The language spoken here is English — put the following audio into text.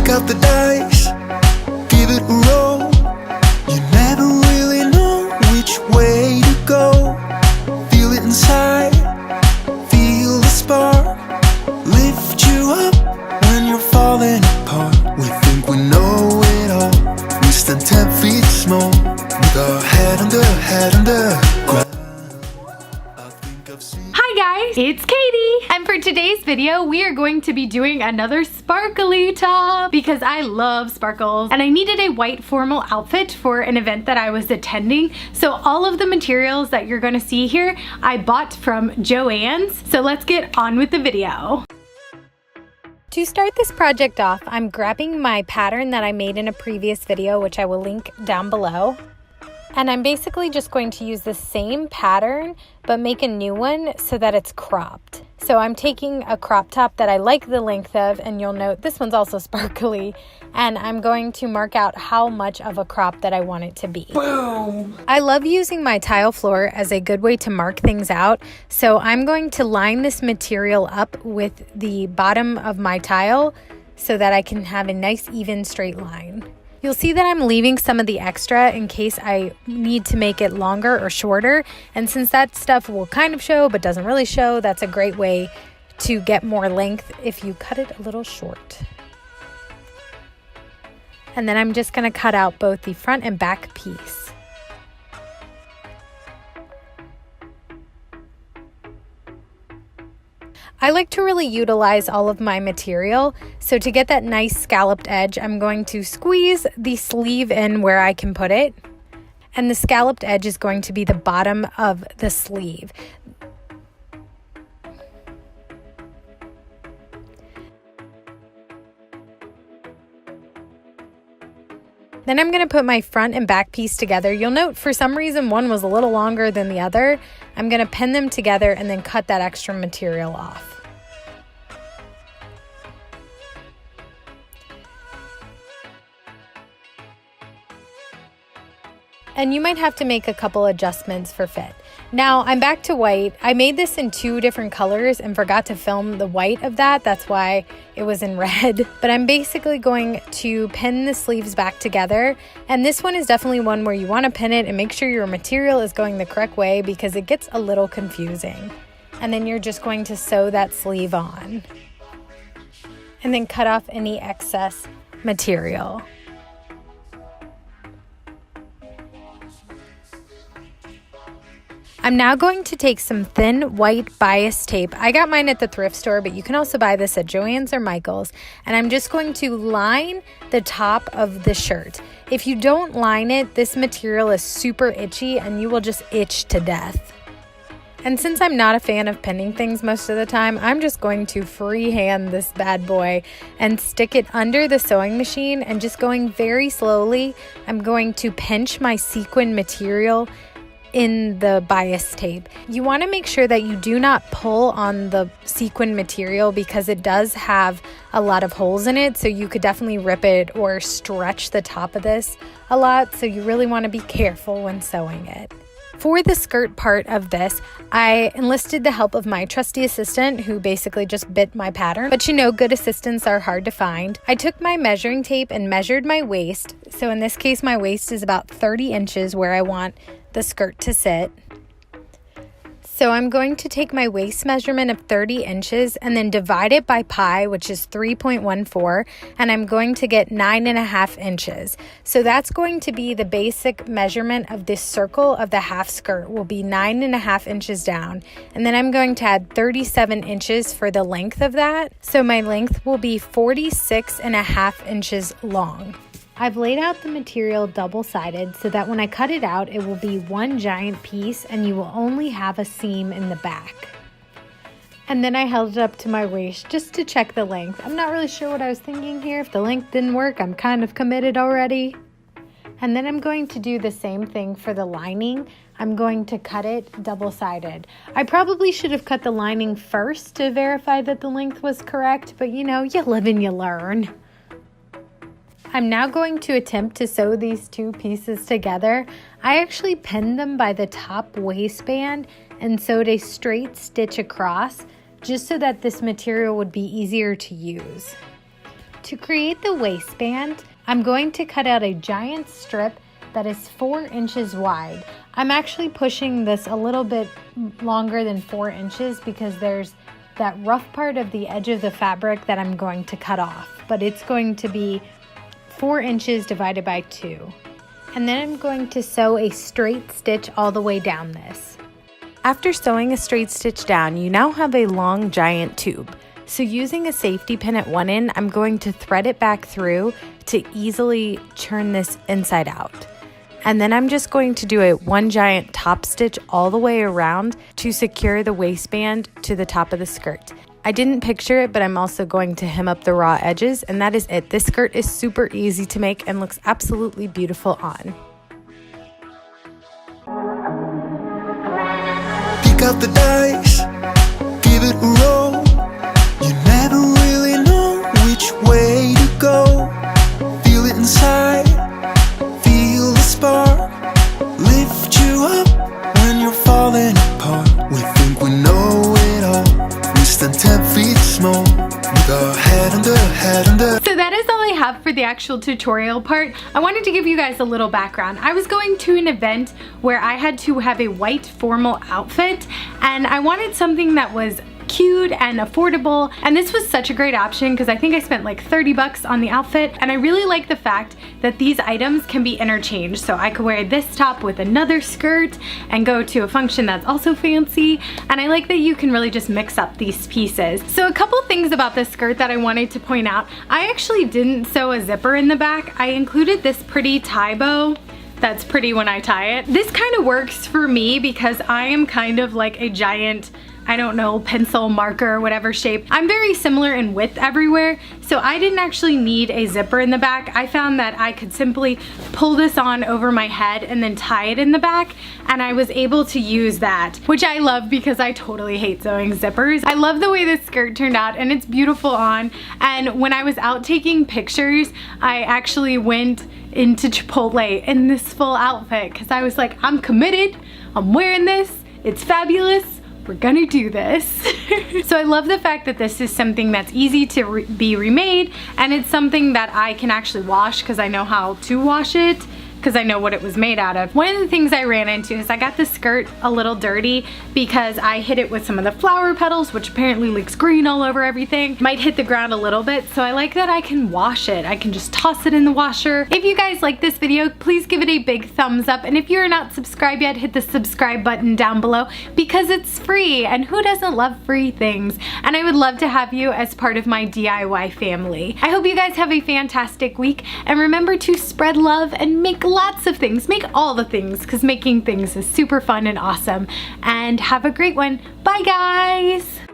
pick up the dice, give it a roll. You never really know which way to go. Feel it inside, feel the spark, lift you up when you're falling apart. We think we know it all, we stand 10 feet small, with our head under ground. Hi guys, it's Katie, and for today's video we are going to be doing another sparkly top because I love sparkles and I needed a white formal outfit for an event that I was attending. So all of the materials that you're going to see here I bought from Joanns. So let's get on with the video. To start this project off, I'm grabbing my pattern that I made in a previous video, which I will link down below. And I'm basically just going to use the same pattern, but make a new one so that it's cropped. So I'm taking a crop top that I like the length of, and you'll note this one's also sparkly, and I'm going to mark out how much of a crop that I want it to be. Boom! I love using my tile floor as a good way to mark things out, so I'm going to line this material up with the bottom of my tile so that I can have a nice even straight line. You'll see that I'm leaving some of the extra in case I need to make it longer or shorter. And since that stuff will kind of show but doesn't really show, that's a great way to get more length if you cut it a little short. And then I'm just going to cut out both the front and back piece. I like to really utilize all of my material, so to get that nice scalloped edge, I'm going to squeeze the sleeve in where I can put it, and the scalloped edge is going to be the bottom of the sleeve. Then I'm going to put my front and back piece together. You'll note for some reason one was a little longer than the other. I'm going to pin them together and then cut that extra material off. And you might have to make a couple adjustments for fit. Now I'm back to white. I made this in 2 different colors and forgot to film the white of that. That's why it was in red. But I'm basically going to pin the sleeves back together. And this one is definitely one where you want to pin it and make sure your material is going the correct way because it gets a little confusing. And then you're just going to sew that sleeve on. And then cut off any excess material. I'm now going to take some thin white bias tape. I got mine at the thrift store, but you can also buy this at Joanns or Michael's. And I'm just going to line the top of the shirt. If you don't line it, this material is super itchy and you will just itch to death. And since I'm not a fan of pinning things most of the time, I'm just going to freehand this bad boy and stick it under the sewing machine, and just going very slowly, I'm going to pinch my sequin material in the bias tape. You want to make sure that you do not pull on the sequin material because it does have a lot of holes in it, so you could definitely rip it or stretch the top of this a lot, so you really want to be careful when sewing it. For the skirt part of this, I enlisted the help of my trusty assistant who basically just bit my pattern, but you know, good assistants are hard to find. I took my measuring tape and measured my waist. So in this case, my waist is about 30 inches where I want the skirt to sit. So I'm going to take my waist measurement of 30 inches and then divide it by pi, which is 3.14, and I'm going to get 9.5 inches. So that's going to be the basic measurement of this circle of the half skirt will be 9.5 inches down. And then I'm going to add 37 inches for the length of that. So my length will be 46.5 inches long. I've laid out the material double-sided so that when I cut it out, it will be one giant piece and you will only have a seam in the back. And then I held it up to my waist just to check the length. I'm not really sure what I was thinking here. If the length didn't work, I'm kind of committed already. And then I'm going to do the same thing for the lining. I'm going to cut it double-sided. I probably should have cut the lining first to verify that the length was correct, but you know, you live and you learn. I'm now going to attempt to sew these 2 pieces together. I actually pinned them by the top waistband and sewed a straight stitch across just so that this material would be easier to use. To create the waistband, I'm going to cut out a giant strip that is 4 inches wide. I'm actually pushing this a little bit longer than 4 inches because there's that rough part of the edge of the fabric that I'm going to cut off, but it's going to be 4 inches divided by 2. And then I'm going to sew a straight stitch all the way down this. After sewing a straight stitch down, you now have a long giant tube. So using a safety pin at one end, I'm going to thread it back through to easily turn this inside out. And then I'm just going to do a one giant top stitch all the way around to secure the waistband to the top of the skirt. I didn't picture it, but I'm also going to hem up the raw edges, and that is it. This skirt is super easy to make and looks absolutely beautiful on. Pick up the dice, give it a roll. You never really know which way to go. Feel it inside, feel the spark. Lift you up when you're falling apart. We think we know it all. We stand 10 feet small, with our head under. So that is all I have for the actual tutorial part. I wanted to give you guys a little background. I was going to an event where I had to have a white formal outfit, and I wanted something that was cute and affordable, and this was such a great option because I think I spent like 30 bucks on the outfit, and I really like the fact that these items can be interchanged. So I could wear this top with another skirt and go to a function that's also fancy, and I like that you can really just mix up these pieces. So a couple things about this skirt that I wanted to point out. I actually didn't sew a zipper in the back. I included this pretty tie bow that's pretty when I tie it. This kind of works for me because I am kind of like a giant, I don't know, pencil, marker, whatever shape. I'm very similar in width everywhere, so I didn't actually need a zipper in the back. I found that I could simply pull this on over my head and then tie it in the back, and I was able to use that, which I love because I totally hate sewing zippers. I love the way this skirt turned out, and it's beautiful on, and when I was out taking pictures, I actually went into Chipotle in this full outfit because I was like, I'm committed, I'm wearing this, it's fabulous, we're gonna do this. So I love the fact that this is something that's easy to be remade, and it's something that I can actually wash because I know how to wash it, because I know what it was made out of. One of the things I ran into is I got the skirt a little dirty because I hit it with some of the flower petals, which apparently leaks green all over everything. Might hit the ground a little bit, so I like that I can wash it. I can just toss it in the washer. If you guys like this video, please give it a big thumbs up, and if you're not subscribed yet, hit the subscribe button down below because it's free, and who doesn't love free things? And I would love to have you as part of my DIY family. I hope you guys have a fantastic week, and remember to spread love and make lots of things. Make all the things, because making things is super fun and awesome. And have a great one. Bye guys!